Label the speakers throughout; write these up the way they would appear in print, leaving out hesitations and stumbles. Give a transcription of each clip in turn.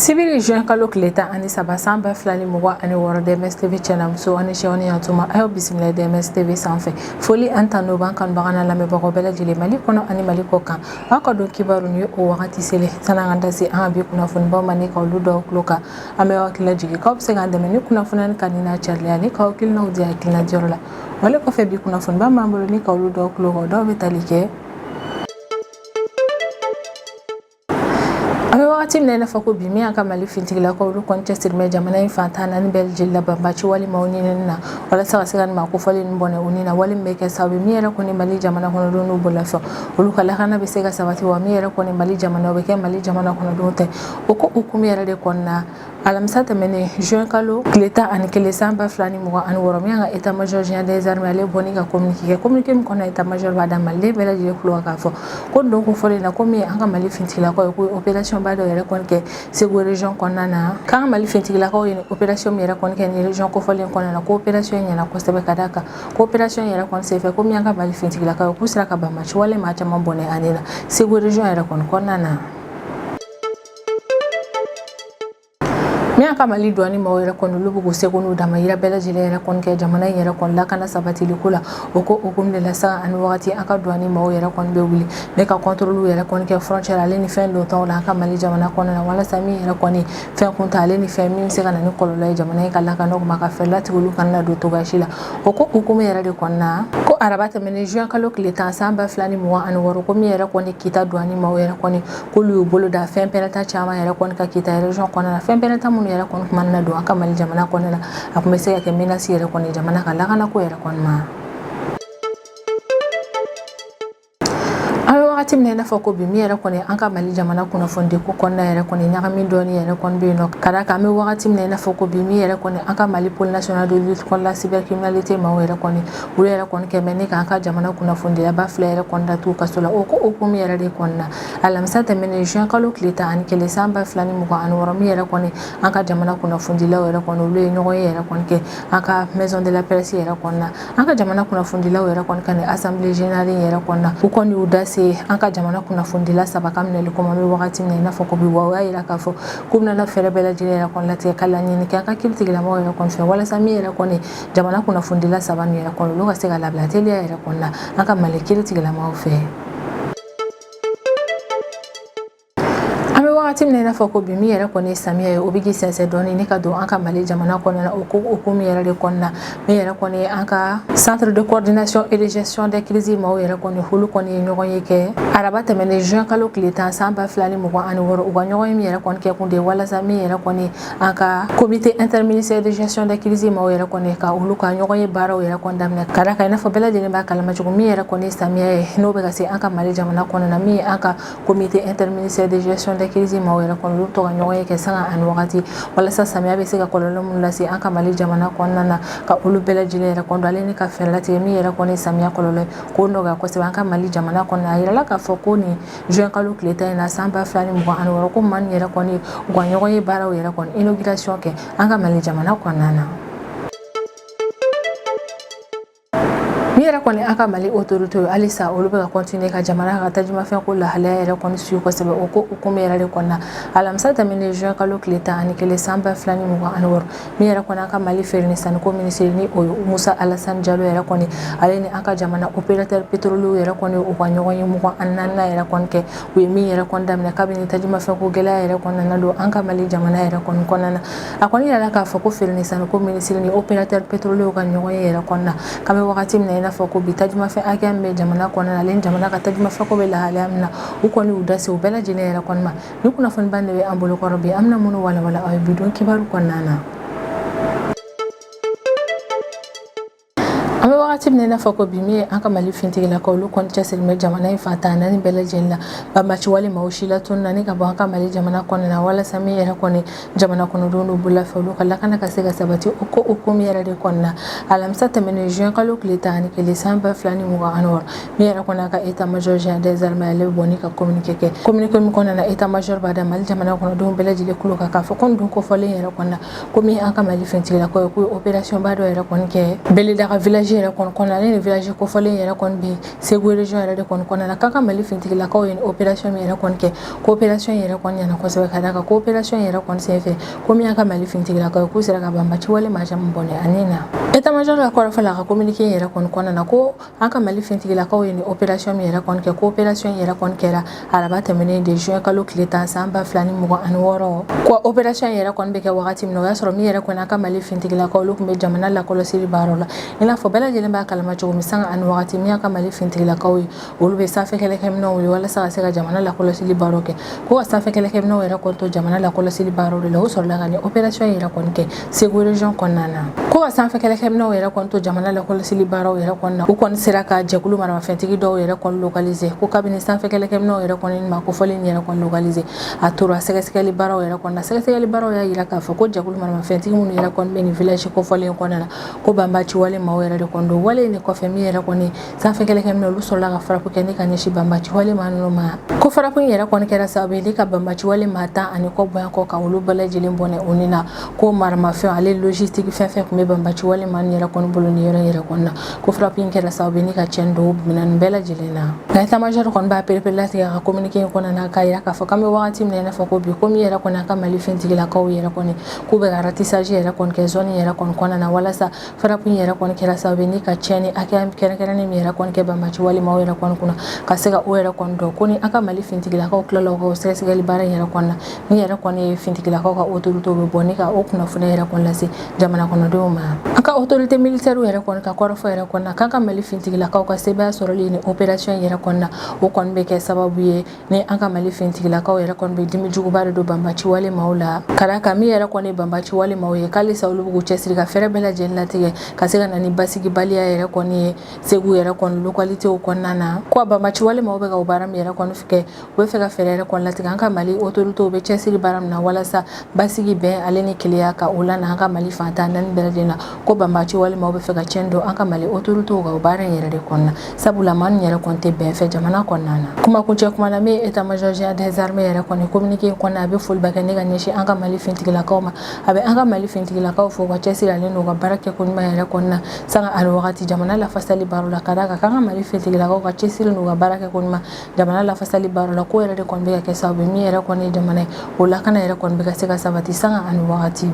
Speaker 1: Sibiri juin kalo kileta ani saba san ba fila ni mugan ani wɔɔrɔ DMS TV cɛnamuso ani Seku ni Yatuma a y'aw bisimila DMS TV sanfɛ. Foli an tanu b'an kanubaga n'a lamɛnbagaw bɛɛ lajɛlen Mali kɔnɔ ani Mali kɔ kan. Aw ka don kibaru ni ye o wagati selen san'an ka da se an ka bi kunnafonibaw ma ni k'olu dɔw tulo kan. An bɛ aw hakili lajigin k'aw bɛ se k'an dɛmɛ ni kunnafoni ka di n'a carila ni k'aw hakilinaw di hakilinajiyɔrɔ la. Wale kɔfɛ bi kunnafoniba m'an bolo ni k'olu dɔw tulo kan dɔw bɛ tali kɛ. Wagati min na fako bi min ka Mali fintigilakaw olu kɔni cɛsirimɛ jamana in fantan naani bɛɛ lajɛlen la banbaci walimaw ɲinini na walasa ka se ka nin maakofɔli nin bɔnɛ u ni na wali min bɛ kɛ sababu min yɛrɛ kɔni Mali jamana kɔnɔdenw n'u bolofɛ olu ka lakana bɛ se ka sabati wa min yɛrɛ kɔni Mali jamana o bɛ kɛ Mali jamana kɔnɔdenw tɛ o ko hukumu yɛrɛ de kɔnɔna alamisa tɛmɛnen juin kalo tile 11 san 2026 min ka état major général des armées ale bɔni ka communiqué min kɔnɔ état major b'a da Maliden bɛɛ lajɛlen tulo k'a fɔ ko don ko fɔlen na ko min an ka Mali fintigilakaw ye ko opération ba dɔ yɛrɛ kɔni kɛ Segu région kɔnɔna na k'an ka Mali fintigilakaw ye opération min yɛrɛ kɔni kɛ ni région kofɔlen kɔnɔna na ko opération ɲɛna kosɛbɛ ka d'a kan ko opération yɛrɛ kɔni senfɛ ko min an ka Mali fintigilakaw k'u sera ka banbaci wale maa caman bɔnɛ ani na Segu région yɛrɛ kɔni kɔnɔna na. Min ka Mali douane maaw yɛrɛ kɔni olu b'u k'u seko n'u damayira bɛɛ lajɛlen yɛrɛ kɔni kɛ jamana in yɛrɛ kɔni lakana sabatiliko la o ko hukumu de la sa ani wagati an ka douane maaw yɛrɛ kɔni bɛ wuli ne ka contrôle yɛrɛ kɔni kɛ frontière ale ni fɛn dɔ taw la an ka Mali jamana kɔnɔna na walasa min yɛrɛ kɔni fɛn kunta ale ni fɛn min bɛ se ka na ni kɔlɔlɔ ye jamana in ka lakana ma ka fɛɛrɛ latigɛ olu kana na don togoya si la o ko hukumu yɛrɛ de kɔnɔna na ko araba tɛmɛnen juin kalo tile 10 san 2026 ko min yɛrɛ kɔni kita douane maaw yɛrɛ kɔni k'olu y'u bolo da fɛn pɛrɛnta caman yɛrɛ kɔni ka kita région kɔnɔna na fɛn pɛrɛnta minnu yɛrɛ kɔni kuma na don an ka Mali jamana kɔnɔna na a kun bɛ se ka kɛ menace yɛrɛ kɔni jamana ka lakana ko yɛrɛ kɔni ma. Wagati min na fɔ ko bi min yɛrɛ kɔni an ka Mali jamana kunnafoni ko kɔnɔna yɛrɛ kɔni ɲagami dɔɔni yɛrɛ kɔni bɛ yen nɔ ka d'a kan an bɛ wagati min na fɔ ko bi min yɛrɛ kɔni an ka Mali pôle national de lutte contre la cybercriminalité maaw yɛrɛ kɔni olu yɛrɛ kɔni kɛ mɛ ne k'an ka jamana kunnafoni ba fila yɛrɛ kɔni datugu kaso la o ko hukumu yɛrɛ de kɔni na alamisa tɛmɛnen juin kalo tile 11 san 2026 min yɛrɛ kɔni an ka jamana kunnafonidilaw yɛrɛ kɔni olu ye ɲɔgɔn ye yɛrɛ kɔni kɛ an ka maison de la presse yɛrɛ kɔni na an ka jamana kunnafonidilaw yɛrɛ kɔni ka ni assemblée générale yɛrɛ kɔni na u kɔni y'u da se an ka jamana kunnafonidila saba ka minɛli ko ma bɛ wagati min na i n'a fɔ ko bi wa o y'a jira k'a fɔ k'u bɛna fɛɛrɛ bɛɛ lajɛlen yɛrɛ kɔni latigɛ ka laɲini kɛ an ka kiiritigilamaw yɛrɛ kɔni fɛ walasa min yɛrɛ kɔni jamana kunnafonidila saba nin yɛrɛ kɔni olu ka se ka labila teliya yɛrɛ kɔni na an ka Mali kiiritigilamaw fɛ. Wagati min na fɔ ko bi min yɛrɛ kɔni ye samiya ye o bɛ k'i sɛnsɛn dɔɔni ne ka don an ka Mali jamana kɔnɔna na o ko hukumu yɛrɛ de kɔnɔna min yɛrɛ kɔni ye an ka centre de coordination et de gestion des crises maaw yɛrɛ kɔni olu kɔni ye ɲɔgɔn ye kɛ araba tɛmɛnen juin kalo tile 10 san 2026 u ka ɲɔgɔn ye min yɛrɛ kɔni kɛ kun de walasa min yɛrɛ kɔni an ka comité interministériel de gestion des crises maaw yɛrɛ kɔni ka olu ka ɲɔgɔn ye baaraw yɛrɛ kɔni daminɛ ka d'a kan i n'a fɔ bɛɛ lajɛlen b'a kalama cogo min yɛrɛ kɔni ye samiya ye n'o bɛ ka se an ka Mali jamana kɔnɔna na min ye an ka comité interministériel de gestion des crises maaw yɛrɛ kɔni olu to ka ɲɔgɔn ye kɛ sanga ani wagati walasa samiya bɛ se ka kɔlɔlɔ minnu lase an ka Mali jamana kɔnɔna na ka olu bɛɛ lajɛlen yɛrɛ kɔni ale ni ka fɛɛrɛ latigɛ min yɛrɛ kɔni samiya kɔlɔlɔ ye k'o nɔgɔya kosɛbɛ an ka Mali jamana kɔnɔna a yirala k'a fɔ ko nin juin kalo tile 10 in na san 2026 ko man yɛrɛ kɔni u ka ɲɔgɔn ye baaraw yɛrɛ kɔni inauguration kɛ an ka Mali jamana kɔnɔna na. Min yɛrɛ kɔni an ka Mali autorité ye halisa olu bɛ ka continuer ka jamana ka tajumafɛn ko lahalaya yɛrɛ kɔni suit kosɛbɛ o ko hukumu yɛrɛ de kɔnɔna alamisa tɛmɛnen juin kalo tile 11 san 2026 min yɛrɛ kɔni an ka Mali feere ni saniko ministre ni o ye Musa Alassane Diallo yɛrɛ kɔni ale ni an ka jamana opérateur pétrolier yɛrɛ kɔni u ka ɲɔgɔn ye 24 yɛrɛ kɔni kɛ u ye min yɛrɛ kɔni daminɛ kabini tajumafɛn ko gɛlɛya yɛrɛ kɔnɔna don an ka Mali jamana yɛrɛ kɔni kɔnɔna na a kɔni yɛrɛ k'a fɔ ko feere ni saniko ministre ni opérateur pétrolier ka ɲɔgɔn ye yɛrɛ kɔnɔna kan bɛ wagati min na i n'a fɔ ko bi tajumafɛn hakɛ min bɛ jamana kɔnɔna na ale ni jamana ka tajumafɛn ko bɛ lahalaya min na u kɔni y'u da se u bɛɛ lajɛlen yɛrɛ kɔni ma ni kunnafoniba de bɛ an bolo kɔrɔ bi an bɛna minnu walawala aw ye bi don kibaru kɔnɔna na. An bɛ wagati min na fɔ ko bi min ye an ka Mali fintigilakaw olu kɔni cɛsirimɛ jamana in fantan naani bɛɛ lajɛlen la banbaci walimaw si la tun na ni ka bɔ an ka Mali jamana kɔnɔna na walasa min yɛrɛ kɔni jamana kɔnɔdenw n'u bolofɛ olu ka lakana ka se ka sabati o ko hukumu yɛrɛ de kɔnɔna alamisa tɛmɛnen juin kalo tile 11 san 2026 min yɛrɛ kɔni an ka état major général des armées ale bɛ bɔ ni ka communiqué kɛ communiqué min kɔnɔna na état major b'a da Mali jamana kɔnɔdenw bɛɛ lajɛlen tulo kan k'a fɔ ko nin dun kofɔlen yɛrɛ kɔnɔna ko min an ka Mali fintigilakaw ye ko opération ba dɔ yɛrɛ kɔni kɛ Beledaga village yɛrɛ kɔni kɔnɔna ni village kofɔlen yɛrɛ kɔni be Segu region yɛrɛ de kɔni kɔnɔna kan ka Mali fintigilakaw ye opération min yɛrɛ kɔni kɛ coopération yɛrɛ kɔni ɲɛna kosɛbɛ ka da ka coopération yɛrɛ kɔni senfɛ komi an ka Mali fintigilakaw k'u sera ka banbaci wale majam bɔnɛ ani na état-major la kɔrɔfɔ la ka communiqué yɛrɛ kɔni kɔnɔna ko an ka Mali fintigilakaw ye opération min yɛrɛ kɔni kɛ coopération yɛrɛ kɔni kɛra araba tɛmɛnen de juin kalo tile 10 san 2026 ko opération yɛrɛ kɔni bɛ kɛ wagati min na o y'a sɔrɔ min yɛrɛ kɔni an ka Mali fintigilakaw olu kun bɛ jamana lakɔlɔsili baaraw la i n'a fɔ bɛɛ lajɛlen b'a kalama cogo min sanga ani wagati min an ka Mali fintigilakaw ye olu bɛ sanfɛ kɛlɛkɛminɛnw wuli walasa ka se ka jamana lakɔlɔsili baaraw kɛ ko ka sanfɛ kɛlɛkɛminɛnw yɛrɛ kɔni to jamana lakɔlɔsili baaraw de la o sɔrɔla ka ni opération yɛrɛ kɔni kɛ Segu region kɔnɔna na ko ka sanfɛ kɛlɛkɛminɛnw yɛrɛ kɔni to jamana lakɔlɔsili baaraw yɛrɛ kɔni na u kɔni sera ka jɛkulu maramafɛntigi dɔw yɛrɛ kɔni localiser ko kabini sanfɛ kɛlɛkɛminɛw yɛrɛ kɔni ma kofɔlen yɛrɛ kɔni localiser a tora sɛgɛsɛgɛli baaraw yɛrɛ kɔni na sɛgɛsɛgɛli baaraw y'a yira k'a fɔ ko jɛkulu maramafɛntigi minnu yɛrɛ kɔni bɛ ni village kofɔlen kɔnɔna na ko banbaci wale maaw yɛrɛ de kɔni don wale in de kɔfɛ min yɛrɛ kɔni sanfɛ kɛlɛkɛminɛw olu sɔrɔla ka farapu kɛ ni ka ɲɛsin banbaci wale maa ninnu ma ko farapu in yɛrɛ kɔni kɛra sababu ye ni ka banbaci wale maa 10 ani kɔ bonya kɔ ka olu bɛɛ lajɛlen bɔnɛ o ni na ko maramafɛn ale logistique fɛn fɛn kun bɛ banbaci wale maa yɛrɛ kɔni bolo ni yɔrɔ yɛrɛ kɔni na ko farapu in kɛra sababu ye ni ka tiɲɛ don minɛn bɛɛ lajɛlen na nka état-major kɔni b'a perepere latigɛ ka communiqué in kɔnɔna k'a yira k'a fɔ k'an bɛ wagati min na i n'a fɔ ko bi komi yɛrɛ kɔni an ka Mali fintigilakaw yɛrɛ kɔni k'u bɛ ka ratissage yɛrɛ kɔni kɛ zone yɛrɛ kɔni kɔnɔna na walasa farapu in yɛrɛ kɔni kɛra sababu ye ni ka tiɲɛni hakɛya kɛrɛnkɛrɛnnen min yɛrɛ kɔni kɛ banbaci wale maaw yɛrɛ kɔni kunna ka se ka o yɛrɛ kɔni dɔn ko ni an ka Mali fintigilakaw tilala o ka sɛgɛsɛgɛli baara in yɛrɛ kɔni na min yɛrɛ kɔni ye fintigilakaw ka autorité bɛ bɔ ni ka o kunnafoni yɛrɛ kɔni lase jamana kɔnɔdenw ma an ka autorité militaire yɛrɛ kɔni ka kɔrɔfɔ yɛrɛ kɔni na k'an ka Mali fintigilakaw ka sebaya sɔrɔli ni opération yɛrɛ kɔni na o kɔni bɛ kɛ sababu ye ni an ka Mali fintigilakaw yɛrɛ kɔni bɛ dimi juguba de don banbaci wale maaw la ka da kan min yɛrɛ kɔni banbaci wale maaw ye k'ale sa olu b'u cɛsiri ka fɛrɛ bɛɛ lajɛlen latigɛ ka se ka na ni basigibaliya yɛrɛ kɔni ye Segu yɛrɛ kɔni localitéw kɔnɔna na ko a banbaci wale maaw bɛ ka o baara min yɛrɛ kɔni kɛ u bɛ fɛ ka fɛrɛ yɛrɛ kɔni latigɛ an ka Mali autoritéw bɛ cɛsiri baara min na walasa basigi bɛn ale ni keleya ka o la na an ka Mali fantan naani bɛɛ lajɛlen na ko banbaci wale maaw bɛ fɛ ka tiɲɛ don an ka Mali autoritéw ka o baara in yɛrɛ de kɔnɔna sabula maa ninnu yɛrɛ kɔni tɛ bɛn fɛ jamana kɔnɔna na kuma kuncɛ kuma na min ye état-major général des armées yɛrɛ kɔni communiqué in kɔnɔna a bɛ foliba kɛ ne ka ɲɛsin an ka Mali fintigilakaw ma a bɛ an ka Mali fintigilakaw fo ka cɛsiri ale n'u ka baara kɛ ko ɲuman yɛrɛ kɔnɔna na sanga ani wagati jamana lafasali baaraw la ka da kan k'an ka Mali fintigilakaw ka cɛsiri n'u ka baara kɛ ko ɲuman jamana lafasali baaraw la ko yɛrɛ de kɔni bɛ ka kɛ sababu ye min yɛrɛ kɔni ye jamana ye o lakana yɛrɛ kɔni bɛ ka se ka sabati sanga ani wagati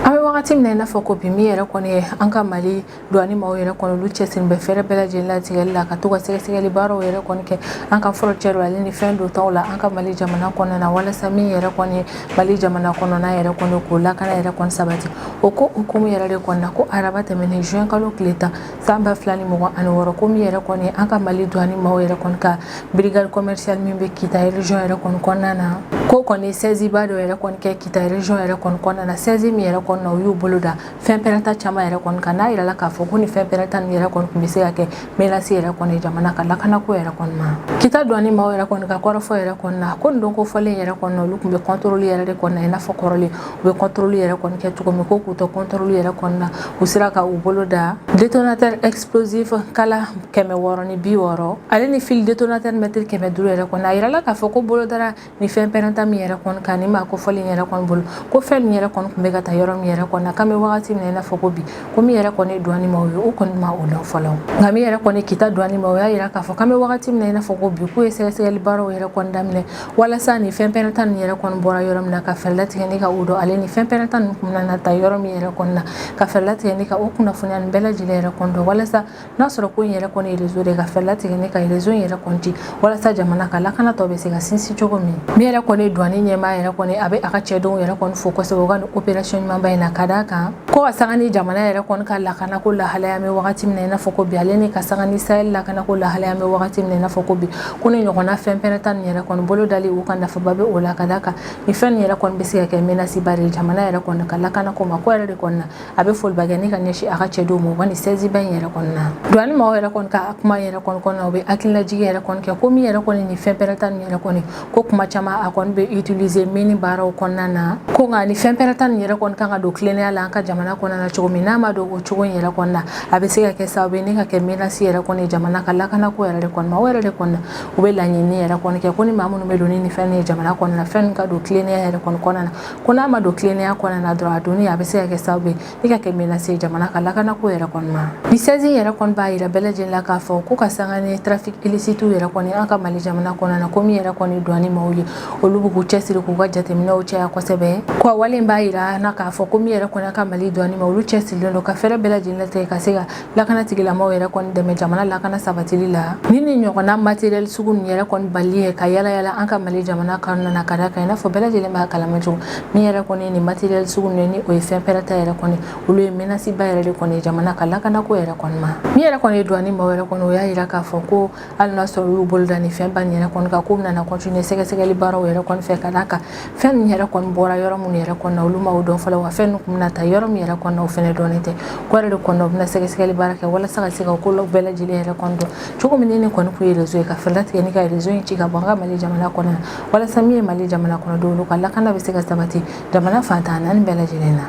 Speaker 1: an bɛ wagati min na i n'a fɔ ko bi min yɛrɛ kɔni ye an ka Mali douane maaw yɛrɛ kɔni olu cɛsiri bɛ fɛrɛ bɛɛ lajɛlen latigɛli la ka to ka sɛgɛsɛgɛli baaraw yɛrɛ kɔni kɛ an ka frontière ale ni fɛn dɔ taw la an ka Mali jamana kɔnɔna na walasa min yɛrɛ kɔni ye Mali jamana kɔnɔna yɛrɛ kɔni k'o lakana yɛrɛ kɔni sabati o ko hukumu yɛrɛ de kɔni na ko araba tɛmɛnen juin kalo tile 10 san 2026 ko min yɛrɛ kɔni an ka Mali douane maaw yɛrɛ kɔni ka brigade commerciale min bɛ Kita région yɛrɛ kɔni kɔnɔna na ko kɔni saisie ba dɔ yɛrɛ kɔni kɛ Kita région yɛrɛ kɔni kɔnɔna na saisie min yɛrɛ kɔni na u y'u bolo da fɛn pɛrɛnta caman yɛrɛ kɔni kan n'a yirala k'a fɔ ko ni fɛn pɛrɛnta nin yɛrɛ kɔni tun bɛ se ka kɛ menace yɛrɛ kɔni jamana ka lakanako yɛrɛ kɔni ma Kita douane maaw yɛrɛ kɔni ka kɔrɔfɔ yɛrɛ kɔni na ko nin don kofɔlen yɛrɛ kɔni na olu tun bɛ contrôle yɛrɛ de kɔni na i n'a fɔ kɔrɔlen u bɛ contrôle yɛrɛ kɔni kɛ cogo min ko k'u to contrôle yɛrɛ kɔni na u sera ka u bolo da détonateur explosif kala 660 ale ni fil détonateur mètre 500 yɛrɛ kɔni a yirala k'a fɔ ko bolo dara ni fɛn pɛrɛnta min yɛrɛ kɔni kan ni maa kofɔlen yɛrɛ kɔni bolo ko fɛn nin yɛrɛ kɔni tun bɛ ka taa yɔrɔ min yɛrɛ kɔni na k'an bɛ wagati min na i n'a fɔ ko bi ko min yɛrɛ kɔni douane maaw ye o kɔni ma o dɔn fɔlɔ nka min yɛrɛ kɔni Kita douane maaw y'a yira k'a fɔ k'an bɛ wagati min na i n'a fɔ ko bi k'u ye sɛgɛsɛgɛli baaraw yɛrɛ kɔni daminɛ walasa ni fɛn pɛrɛnta nin yɛrɛ kɔni bɔra yɔrɔ min na ka fɛɛrɛ latigɛ ni ka o dɔn ale ni fɛn pɛrɛnta nin kun na ta yɔrɔ min yɛrɛ kɔni na ka fɛɛrɛ latigɛ ni ka o kunnafoniya nin bɛɛ lajɛlen yɛrɛ kɔni dɔn walasa n'a sɔrɔ ko in yɛrɛ kɔni ye réseau de ka fɛɛrɛ latigɛ ni ka réseau in yɛrɛ kɔni ci walasa jamana ka lakana tɔ bɛ se ka sinsin cogo min min yɛrɛ kɔni douane ɲɛmaa yɛrɛ kɔni a bɛ a ka cɛdenw yɛrɛ kɔni fo kosɛbɛ u ka nin opération ɲumanba in na ka d'a kan ko ka sanga ni jamana yɛrɛ kɔni ka lakana ko lahalaya bɛ wagati min na i n'a fɔ ko bi ale ni ka sanga ni Sahel lakana ko lahalaya bɛ wagati min na i n'a fɔ ko bi ko ni ɲɔgɔnna fɛn pɛrɛnta nin yɛrɛ kɔni bolo dali u ka nafaba bɛ o la ka d'a kan ni fɛn nin yɛrɛ kɔni bɛ se ka kɛ menace ba de jamana yɛrɛ kɔni ka lakana ko ma ko yɛrɛ de kɔni na a bɛ foliba kɛ ni ka ɲɛsin a ka cɛdenw ma u ka nin saisie ba in yɛrɛ kɔni na douane maaw yɛrɛ kɔni ka kuma yɛrɛ kɔni kɔnɔ u bɛ hakililajigi yɛrɛ kɔni kɛ ko min yɛrɛ kɔni ni fɛn pɛrɛnta nin yɛrɛ kɔni ko kuma caman a kɔni be utiliser mini baraw konnana ko nga ni femperatan yere kon kan do cleaner la ka jamana konnana chogo minama do o chogo yere konna abesiga ke sabe ni ka ke mina si yere kon jamana kala kana ko yere kon ma were konna o be la nyini yere kon ke koni mamu no meloni ni fen jamana konna fen ka do cleaner yere kon konnana kona ma do cleaner konnana do aduni abesiga ke sabe ni ka ke mina si jamana kala kana ko yere kon ma ni sezi yere kon ba ira belaje la ka fo ko ka sangane traffic illicite yere kon aka mali jamana konnana ko mi yere kon douane mawye olubu ku chesiri ku gajate mina o cha ko sebe ko wale mbaira na ka fo ko mi yere kon aka mali douane mawlu chesiri lo ka fere belaje la te ka sega la kana tigila maw yere kon de me jamana la kana sabatili la nini nyoko na material sugun yere kon baliye ka yala aka mali jamana kan na kada ka ina fo belaje le ma kala majo mi yere kon ni material sugun ni o fe perata yere kon ulu mena si bayere le kon jamana kala kana ko yere kon ma mi yere kon douane maw yere kon o ya ira ka fo ko al na so lu boldani fe ban yere kon ka ko na continue sega sega li baro yere kon fe kada ka fen yere kon bora yoro mun yere kon na ulu ma o don fala wa fen kum na ta yoro mi yere kon na o fene donete ko re kon na sega sega li baraka wala saga sega ko lo belaje le yere kon do chugo minene kon ku yere zo ka felat ke ni ka yere zo ci ka banga mali jamana kon wala samiye mali jamana kon do lu kala kana be sega sabati jamana fata nan belaje le na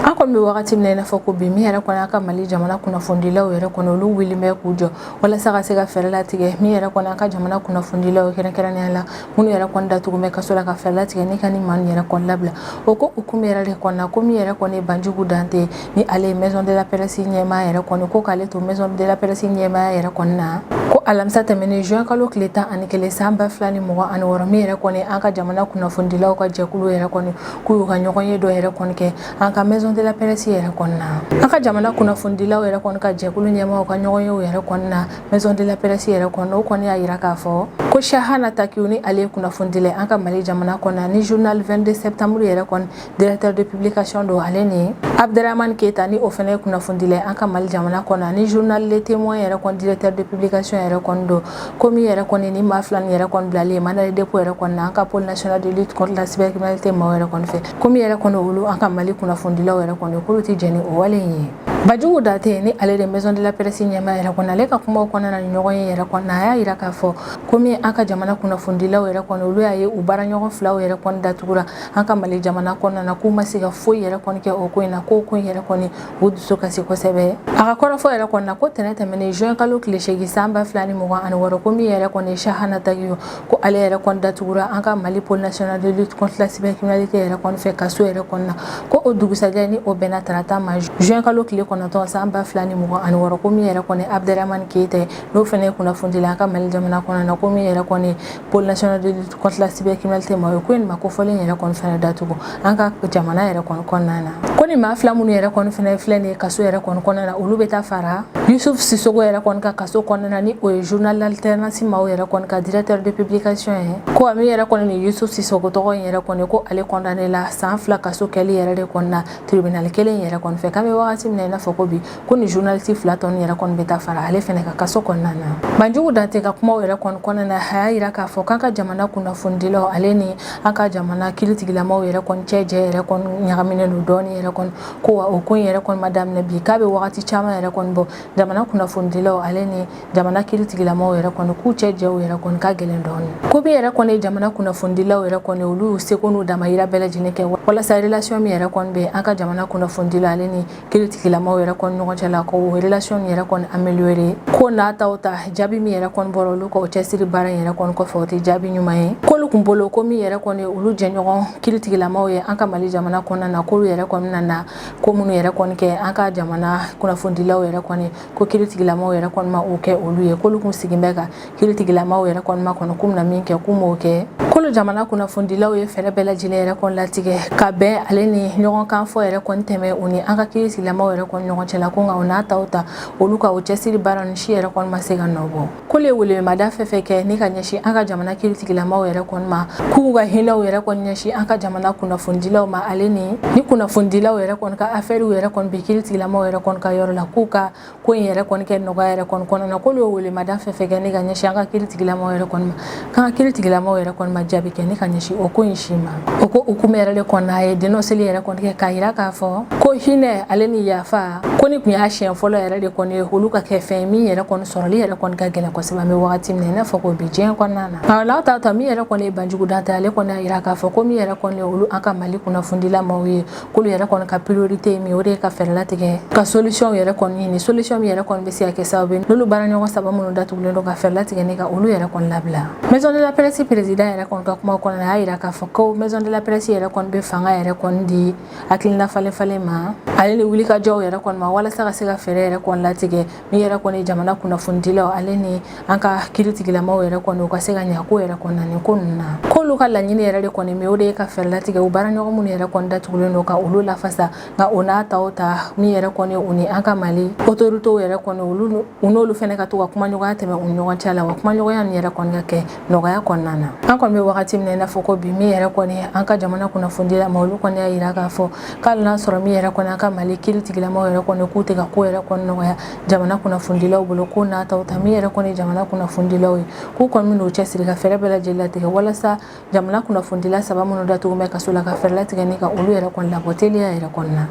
Speaker 1: akon bi wakati mnena foko bi mi yere kon aka mali jamana kuna fundila o yere kon lu wili me kujo wala saga sega ferla tige mi yere kon aka jamana kuna fundila o kene kene la mun yere kon da tugu me kasola ka ferla tige ni kani man yere kon labla oko ukumera le kon na ko mi yere kon e banjugu dante ni ale maison de la presse nyema yere kon ko kale to maison de la presse nyema yere kon na ko alamsa tamene juin kalo kleta ani kele samba flani mo an woro mi yere kon aka jamana kuna fundila o ka jekulu yere kon ku ka nyoko yedo yere kon ke aka maison de la presse yere konna aka jamana kuna fundila yere kon ka jekulu nyema o ka nyoyo yere konna maison de la presse yere kon o kon ya ira ka fo ko shahana takiuni ale kuna fundile aka mali jamana konna ni journal 22 septembre yere kon directeur de publication do aleni Abderrahmane Keita ni ofene kuna fundile aka mali jamana konna ni journal Les Témoins yere kon directeur de publication yere kon do komi yere kon ni maflan yere kon blali manale dépôt yere kon aka pôle national de lutte contre la cybercriminalité ma yere kon fe komi yere kon ulu aka mali kuna fundila yere kon kuluti jeni o walenyi bajugu date ni ale de maison de la presse nyema yere kon ale ka kuma kon na nyogo yere kon na ya ira ka fo komi aka jamana kuna fundila yere kon ulu ya ye ubara nyogo flaw yere kon datugura aka mali jamana kon na kuma siga fo yere kon ke o ko ina ko yere kon wudu soka si ko sebe aka kora fo yere kon na ko tenete mene juin kalo cliché gi samba flani mo an woro komi yere kon e shahana tagiyo ko ale yere kon datugura aka mali pôle national de lutte contre la cybercriminalité yere kon fe kaso yere kon na ko o dugu sajani o bena tarata ma juin kalo kile kon to samba flani mo an woro komi yere kon Abderrahmane Keita no fene kuna fundila aka mali jamana kon na komi yere kon pôle national de lutte contre la cybercriminalité ma ko en ma ko folen yere kon fene datugo anga jamana yere kon nana koni ma flamu yere kon fene flene kaso yere kon na ulu beta fara Youssouf Sissoko yere kon ka kaso kon na ni o journal alternative ma yere kon ka directeur de publication ko ami yere kon ni Youssouf Sissoko to yere kon ko ale condamné la sans fla kaso keli yere kon na tribunal kelen yere kon fe kame wakati mna foko bi ko ni journaliste flaton yere kon beta fara ale fene ka kaso kon nana banjugu dante ka kuma yere kon na hayira ka fo kanka jamana kuna fundilo ale ni aka jamana kilitigila ma yere kon cheje yere kon nyagamine no doni yere kon ko wa okun yere kon madame nabi kabe wakati chama yere kon bo jamana kuna fundilo ale ni jamana kilitigila ma yere kon ku cheje yere kon ka gelen don ko bi yere kon jamana kuna fundilo yere kon ulu sekonu da mayira bela jineke wala sa relation mi yere kon be aka jamana kuna fundilo ale ni kilitigila ma yere kon no chala ko relation yere kon améliorer ko na tawta jabi mi yere kon borolu ko chesiri bara yere kon ko foti jabi nyumaye ko lu kumbolo ko mi yere kon ulu jenyo kilitigila ma ye aka mali jamana kon na ko yere kon na ko munu yere kon ke aka jamana kuna fundilo yere kon ko kilitigila ma yere kon ma o ke ulu ye ko lu kun sigimbeka kilitigila ma yere kon ma kon kum na minke kumo ke kolo jamana kuna fundilo ye fere bela jile yere kon latige ka be ale ni nyogon kan fo yere kon teme uni aka kilitigila ma yere kon nyogon chela ko nga ona tawta olu ka o chesiri bara ni shi yere kon ma sega nobo kole wule mada fefe ke ni ka nyashi aka jamana kilitigila ma yere kon ma ku ga hina yere kon nyashi aka jamana kuna fundilo ma ale ni kuna fundilo yere kon ka affaire yere kon be kilitigila ma yere kon ka yoro la kuka ko yere kon ke no ga yere kon na kole wule mada fefe ke ni ka nyashi aka kilitigila ma yere kon ma ka kilitigila ma yere kon ma jabi ke ni ka nyashi o ko nshima o ko ukumere le kon na ye denoseli yere kon ke kaira ka fo ko hine ale ni yafa koni kun y'a siɲɛ fɔlɔ yɛrɛ de kɔni ye olu ka kɛ fɛn min yɛrɛ kɔni sɔrɔli yɛrɛ kɔni ka gɛlɛn kosɛbɛ an bɛ wagati min na i n'a fɔ ko bi diɲɛ kɔnɔna na la ta ta min yɛrɛ kɔni ye Banjugu Dante ale kɔni y'a yira k'a fɔ ko min yɛrɛ kɔni olu an ka Mali kunnafondilamaw ye k'olu yɛrɛ kɔni ka priorité min o de ye ka fɛɛrɛ latigɛ ka solution yɛrɛ kɔni ɲini solution min yɛrɛ kɔni bɛ se ka kɛ sababu ye n'olu baaraɲɔgɔn saba minnu datugulen don ka fɛɛrɛ latigɛ ni ka olu yɛrɛ kɔni labila Maison de la Presse président yɛrɛ kɔni ka kuma kɔnɔ a y'a yira k'a fɔ ko Maison de la Presse yɛrɛ kɔni bɛ fanga yɛrɛ kɔni di hakilina falen ma ale ni wuli ka jɔw yɛrɛ kɔni ma walasa ka se ka fɛɛrɛ yɛrɛ kɔni latigɛ min yɛrɛ kɔni jamana kunnafonidilaw ale ni an ka kiiritigilamaw yɛrɛ kɔni u ka se ka ɲɛ ko yɛrɛ kɔni na nin ko ninnu na k'olu ka laɲini yɛrɛ de kɔni mais o de ye ka fɛɛrɛ latigɛ u baaraɲɔgɔn minnu yɛrɛ kɔni datugulen don ka olu lafasa nka o n'a ta o ta min yɛrɛ kɔni u ni an ka Mali autorités yɛrɛ kɔni olu u n'olu fɛnɛ ka to ka kumaɲɔgɔnya tɛmɛ u ni ɲɔgɔn cɛ la wa kumaɲɔgɔnya nin yɛrɛ kɔni ka kɛ nɔgɔya kɔnɔna na an kɔni bɛ wagati min na i n'a fɔ ko bi min yɛrɛ kɔni an ka jamana kunnafonidilamaw olu kɔni y'a yira k'a fɔ k'ali n'a sɔrɔ min yɛrɛ kɔni an ka Mali kiiritigilamaw yɛrɛ kɔni k'u tɛ ka ko yɛrɛ kɔni nɔgɔya jamana kunnafonidilaw bolo ko n'a ta o ta min yɛrɛ kɔni jamana kunnafonidilaw ye k'u kɔni min'u cɛsiri ka fɛɛrɛ bɛɛ lajɛlen latigɛ walasa jamana kunnafonidila saba minnu datugu bɛ kaso la ka fɛɛrɛ latigɛ ni ka olu yɛrɛ kɔni labɔ teliya yɛrɛ kɔni na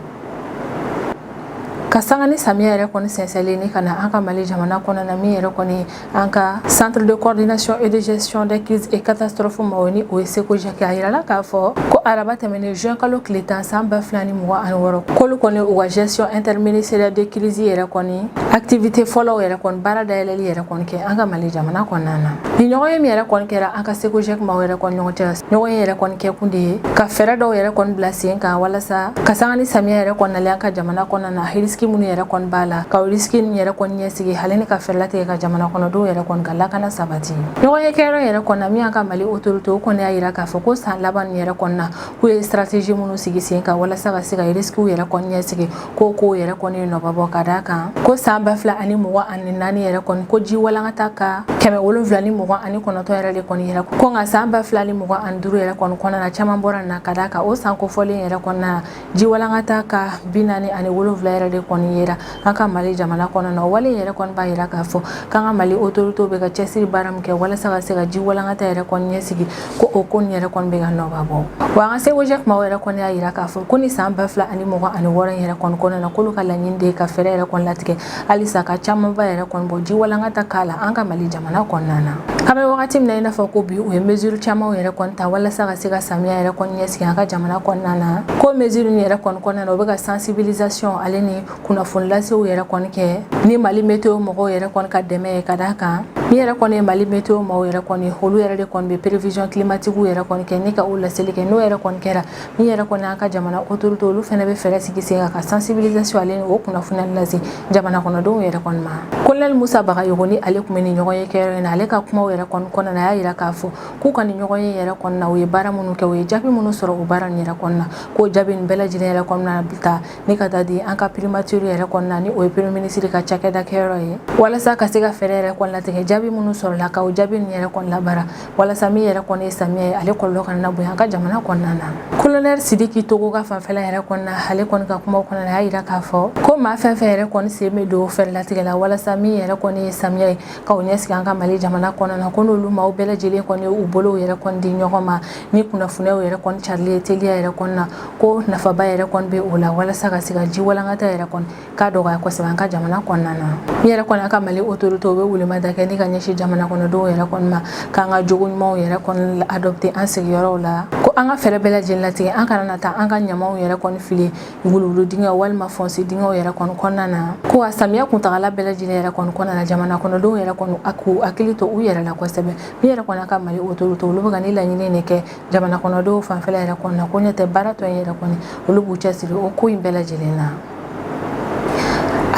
Speaker 1: ka sanga ni samiya yɛrɛ kɔni sɛnsɛnlen ni ka na an ka Mali jamana kɔnɔna min yɛrɛ kɔni an ka centre de coordination et de gestion des crises et catastrophes ma ni o ye SECOGEC a yirala k'a fɔ ko araba tɛmɛnen juin kalo tile 10 san 2026 k'olu kɔni u ka gestion interministérielle de crise yɛrɛ kɔni activité fɔlɔw yɛrɛ kɔni baara dayɛlɛli yɛrɛ kɔni kɛ an ka Mali jamana kɔnɔna na ni ɲɔgɔn ye min yɛrɛ kɔni kɛra an ka SECOGEC ma yɛrɛ kɔni ɲɔgɔn cɛ ɲɔgɔn ye yɛrɛ kɔni kɛ kun de ye ka fɛɛrɛ dɔw yɛrɛ kɔni bila sen kan walasa ka sanga ni samiya yɛrɛ kɔni nalen an ka jamana kɔnɔna na risque minnu yɛrɛ kɔni b'a la ka risque nin yɛrɛ kɔni ɲɛsigi hali ni ka fɛɛrɛ latigɛ ka jamana kɔnɔdenw yɛrɛ kɔni ka lakana sabati ɲɔgɔn ye kɛyɔrɔ yɛrɛ kɔni na min an ka Mali autorité kɔni y'a yira k'a fɔ ko san laban nin yɛrɛ kɔni na k'u ye stratégie minnu sigi sen kan walasa ka se ka risquew yɛrɛ kɔni ɲɛsigi ko yɛrɛ kɔni ye nɔbabɔ ka d'a kan ko san 2024 yɛrɛ kɔni ko ji walankata ka 729 yɛrɛ de kɔni yɛrɛ ko nka san 2025 yɛrɛ kɔni kɔnɔna na caman bɔra na ka d'a kan o san kofɔlen yɛrɛ kɔnɔna na ji walankata ka 47 yɛrɛ de kɔni yera an ka Mali jamana kɔnɔna na wale yɛrɛ kɔni b'a yira k'a fɔ k'an ka Mali autorité bɛ ka cɛsiri baara min kɛ walasa ka se ka ji walankata yɛrɛ kɔni ɲɛsigi ko o ko nin yɛrɛ kɔni bɛ ka nɔbabɔ wa an ka SECOGEC ma yɛrɛ kɔni y'a yira k'a fɔ ko ni san 2026 yɛrɛ kɔni kɔnɔna na k'olu ka laɲini de ka fɛɛrɛ yɛrɛ kɔni latigɛ halisa ka camanba yɛrɛ kɔni bɔ ji walankata k'a la an ka Mali jamana kɔnɔna na an bɛ wagati min na i n'a fɔ ko bi u ye mesure camanw yɛrɛ kɔni ta walasa ka se ka samiya yɛrɛ kɔni ɲɛsigi an ka jamana kɔnɔna na ko mesure nin yɛrɛ kɔni kɔnɔna na u bɛ ka sensibilisation ale ni kunnafoni lasew yɛrɛ kɔni kɛ ni Mali météo mɔgɔw yɛrɛ kɔni ka dɛmɛ ye ka d'a kan ni yɛrɛ kɔni ye Mali météo mɔgɔw yɛrɛ kɔni olu yɛrɛ de kɔni bɛ prévision climatique yɛrɛ kɔni kɛ ni ka o laseli kɛ n'o yɛrɛ kɔni kɛra min yɛrɛ kɔni an ka jamana autorité olu fɛnɛ bɛ fɛɛrɛ sigi sen kan ka sensibilisation ale ni o kunnafoni lase jamana kɔnɔdenw yɛrɛ kɔni ma Colonel Musa Bagayogo ni ale kun bɛ ni ɲɔgɔn ye kɛyɔrɔ in na ale ka kumaw yɛrɛ kɔni kɔnɔna na a y'a yira k'a fɔ k'u ka ni ɲɔgɔn ye yɛrɛ kɔni na u ye baara minnu kɛ u ye jaabi minnu sɔrɔ o baara nin yɛrɛ kɔni na k'o jaabi nin bɛɛ lajɛlen yɛrɛ kɔni na ta ni ka taa di an ka primature yɛrɛ kɔni na ni o ye premier ministre ka cakɛda kɛyɔrɔ ye walasa ka se ka fɛɛrɛ yɛrɛ kɔni latigɛ jaabi minnu sɔrɔla ka o jaabi nin yɛrɛ kɔni labara walasa min yɛrɛ kɔni ye samiya ye ale kɔlɔlɔ kana na bonya an ka jamana kɔnɔna na Colonel Sidiki Togo ka fanfɛla yɛrɛ kɔni na ale kɔni ka kumaw kɔnɔna na a y'a yira k'a fɔ ko maa fɛn fɛn yɛrɛ kɔni sen bɛ don fɛɛrɛ latigɛ la walasa min yɛrɛ kɔni ye samiya ye ka o ɲɛsigi an ka Mali jamana kɔnɔna na ko n'olu maaw bɛɛ lajɛlen kɔni u bolo yɛrɛ kɔni di ɲɔgɔn ma ni kunnafoniyaw yɛrɛ kɔni carili ye teliya yɛrɛ kɔni na ko nafaba yɛrɛ kɔni bɛ o la walasa ka se ka ji walankata yɛrɛ kɔni k'a dɔgɔya kosɛbɛ an ka jamana kɔnɔna na min yɛrɛ kɔni an ka Mali autorité u bɛ wulimada kɛ ni ka ɲɛsin jamana kɔnɔdenw yɛrɛ kɔni ma k'an ka jogo ɲumanw yɛrɛ kɔni adopter an sigiyɔrɔw la ko an ka fɛɛrɛ bɛɛ lajɛlen latigɛ an kana na taa an ka ɲamaw yɛrɛ kɔni fili wuluwulu dingɛw walima fonsi dingɛw yɛrɛ kɔni kɔnɔna na ko a samiya kuntagala bɛɛ lajɛlen yɛrɛ kɔni kɔnɔna na jamana kɔnɔdenw yɛrɛ kɔni k'u hakili to u yɛrɛ la kosɛbɛ min yɛrɛ kɔni an ka Mali autorité olu bɛ ka ni laɲini de kɛ jamana kɔnɔdenw fanfɛla yɛrɛ kɔni na ko ɲɛ tɛ baara tɔ in yɛrɛ kɔni olu b'u cɛsiri o ko in bɛɛ lajɛlen na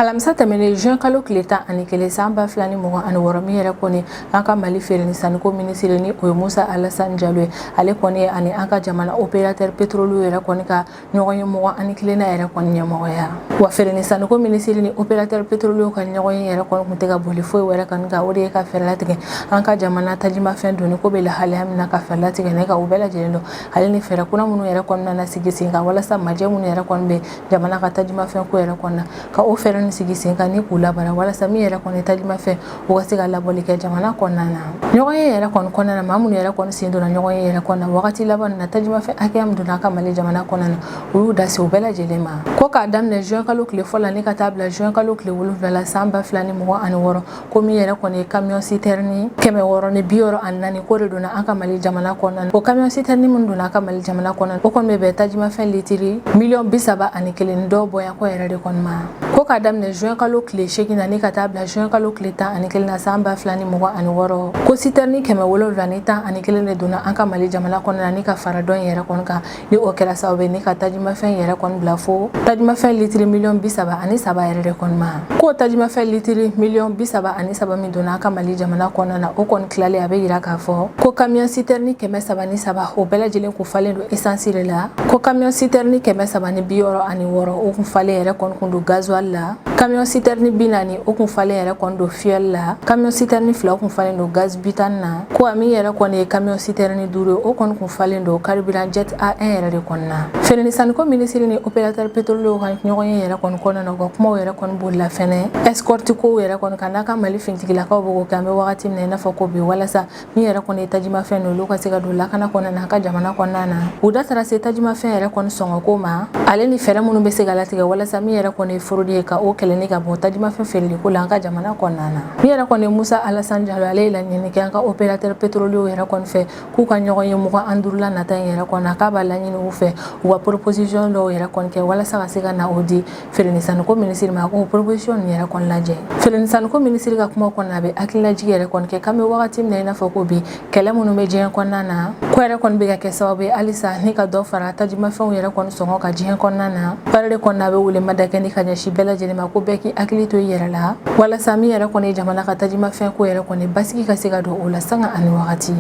Speaker 1: alamisa tɛmɛnen juin kalo tile 11 san 2026 min yɛrɛ kɔni an ka Mali feere ni saniko ministre ni o ye Musa Alassane Diallo ye ale kɔni ani an ka jamana opérateur pétrolier yɛrɛ kɔni ka ɲɔgɔn ye 21 na yɛrɛ kɔni ɲɛmɔgɔya wa feere ni saniko ministre ni opérateur pétrolier ka ɲɔgɔn ye yɛrɛ kɔni kun tɛ ka boli foyi wɛrɛ kan ka o de ye ka fɛɛrɛ latigɛ an ka jamana tajimafɛn donni ko bɛ lahalaya min na ka fɛɛrɛ latigɛ ne ka u bɛɛ lajɛlen dɔn ale ni fɛɛrɛ kuna minnu yɛrɛ kɔni nana sigi sen kan walasa majɛ minnu yɛrɛ kɔni bɛ jamana ka tajimafɛn ko yɛrɛ kɔni na ka o fɛɛrɛ sigi sen kan ni k'u labara walasa min yɛrɛ kɔni tajimafɛn u ka se ka labɔli kɛ jamana kɔnɔna na. Ɲɔgɔn ye yɛrɛ kɔni kɔnɔna na maa minnu yɛrɛ kɔni sen donna ɲɔgɔn ye yɛrɛ kɔnɔna wagati laban na tajimafɛn hakɛya min donna an ka Mali jamana kɔnɔna na u y'u da se u bɛɛ lajɛlen ma. Ko k'a daminɛ juin kalo tile fɔlɔ la ni ka taa bila juin kalo tile 7 la san 2026 ko min yɛrɛ kɔni ye camion citerne 664 ko de donna an ka Mali jamana kɔnɔna na. O camion citerne min donna an ka Mali jamana kɔnɔna na o kɔni bɛ bɛn tajimafɛn litiri 31 ni dɔw bɔyan ko yɛrɛ de kɔni ma. Ko k'a daminɛ juin kalo tile 8 na ni ka taa bila juin kalo tile 11 na san 2026 ko citerne 711 de donna an ka Mali jamana kɔnɔna na ni ka fara dɔn yɛrɛ kɔni kan ni o kɛra sababu ye ni ka tajimafɛn yɛrɛ kɔni bila fo tajimafɛn litiri 33 yɛrɛ de kɔni ma. Ko tajimafɛn litiri 33 min donna an ka Mali jamana kɔnɔna na o kɔni tilalen a bɛ yira k'a fɔ ko camion citerne 303 o bɛɛ lajɛlen kun falen don essence de la. Ko camion citerne 366 o kun falen yɛrɛ kɔni kun don gasoil la. Camion citerne 40 o kun falen yɛrɛ kɔni don fuel la. Camion citerne 2 o kun falen don gaz butane na. Ko a min yɛrɛ kɔni ye camion citerne 5 o kɔni kun falen don carburant jet A1 yɛrɛ de kɔni na. Feere ni saniko ministre ni opérateur pétrolier ka ɲɔgɔn ye yɛrɛ kɔni kɔnɔna na u ka kumaw yɛrɛ kɔni bolila fɛnɛ escorte ko yɛrɛ kɔni kan n'a ka Mali finitigilakaw bɛ k'o kɛ an bɛ wagati min na i n'a fɔ ko bi walasa min yɛrɛ kɔni ye tajimafɛn olu ka se ka don lakana kɔnɔna na an ka jamana kɔnɔna na. U da taara se tajimafɛn yɛrɛ kɔni sɔngɔko ma ale ni fɛɛrɛ minnu bɛ se ka latigɛ walasa min yɛrɛ kɔni ye fraude ye ka o kɛlɛni ka bɔ tajimafɛn feereliko la an ka jamana kɔnɔna na. Min yɛrɛ kɔni Musa Alassane Diallo ale ye laɲini kɛ an ka opérateur pétrolier yɛrɛ kɔni fɛ k'u ka ɲɔgɔn ye 25 la nata in yɛrɛ kɔnɔ k'a b'a laɲini u fɛ u ka proposition dɔw yɛrɛ kɔni kɛ walasa ka se ka na o di feere ni saniko ministre ma ko proposition nin yɛrɛ kɔni lajɛ. Feere ni saniko ministre ka kuma kɔnɔna a bɛ hakililajigi yɛrɛ kɔni kɛ k'an bɛ wagati min na i n'a fɔ ko bi kɛlɛ minnu bɛ diɲɛ kɔnɔna na ko yɛrɛ kɔni bɛ ka kɛ sababu ye halisa ni ka dɔ fara tajimafɛnw yɛrɛ kɔni sɔngɔ ka diɲɛ kɔnɔna na. Baara de kɔnɔna a bɛ wele madakɛ ni ka ɲɛsin bɛɛ lajɛlen ma ko bɛɛ k'i hakili to i yɛrɛ la walasa min yɛrɛ kɔni ye jamana ka tajimafɛn ko yɛrɛ kɔni basigi ka se ka don o la sanga ani wagati.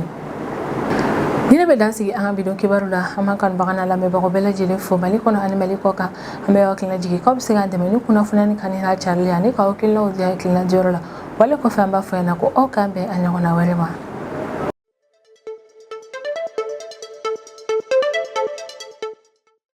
Speaker 1: Ni ne bɛ dan sigi an ka bidon kibaru la an b'an kanubaga n'a lamɛnbagaw bɛɛ lajɛlen fo Mali kɔnɔ ani Mali kɔ kan an bɛ hakilina jigin k'aw bɛ se k'an dɛmɛ ni kunnafoniya ni kanni n'a carili ani k'aw hakilinaw di hakilina jɔyɔrɔ la wale kɔfɛ an b'a fɔ ɲɛna ko aw k'an bɛn a ɲɔgɔnna wɛrɛ ma.